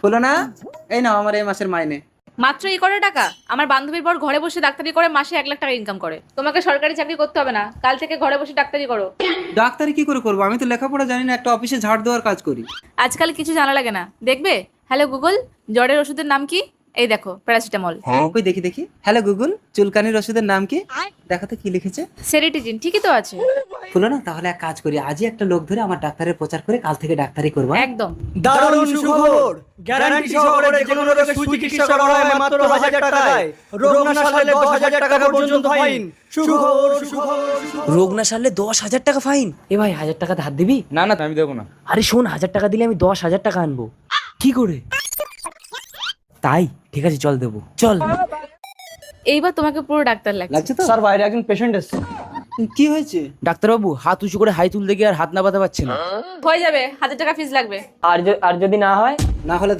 হলো না? এই নাও আমার এই মাসের মাইনে। মাত্র এই করে টাকা? আমার বান্ধবীর বর ঘরে বসে ডাক্তারি করে মাসে 1 লাখ টাকা ইনকাম করে। তোমাকে সরকারি চাকরি করতে হবে না, কাল থেকে ঘরে বসে ডাক্তারি করো। ডাক্তারি কি করে করবো? আমি তো লেখাপড়া জানি না, একটা অফিসে ঝাড় দেওয়ার কাজ করি। আজকাল কিছু জানা লাগে না, দেখবে। হ্যালো গুগল, জ্বরের ওষুধের নাম কি? এই দেখো, প্যারাসিটামল। ওই দেখি দেখি। হ্যালো গুগল, চুলকানির ওষুধের নাম কি? দেখো তো কি লিখেছে। সেরিটিজিন, ঠিকই তো আছে। হলো না? তাহলে এক কাজ করি, আজই একটা লোক ধরে আমার ডাক্তারের প্রচার করে কাল থেকে ডাক্তারি করবো। একদম। দারুণ সুখবর, গ্যারান্টি সহকারে যে কোনো রোগের সুচিকিৎসা করা হয় মাত্র 1000 টাকায়। রোগ না সারলে 10,000 টাকা পর্যন্ত ফাইন। সুখবর সুখবর। রোগ না সারলে 10,000 টাকা ফাইন। এ ভাই 1000 টাকা ধার দিবি? না না আমি দেবো না। আরে শোন, 1000 টাকা দিলে আমি 10,000 টাকা আনবো। কি করে? তাই ঠিক আছে, চল দেবো, চল। এইবার তোমাকে পুরো ডাক্তার লাগছে। লাগছে তো? স্যার বাইরে একজন পেশেন্ট এসেছে। কি হয়েছে? ডাক্তারবাবু হাত উঁচু করে হাই তুলতে গিয়ে আর হাত নামাতে পারছে না। হয়ে যাবে, 1000 টাকা ফিস লাগবে। আর যদি না হয়? না হলে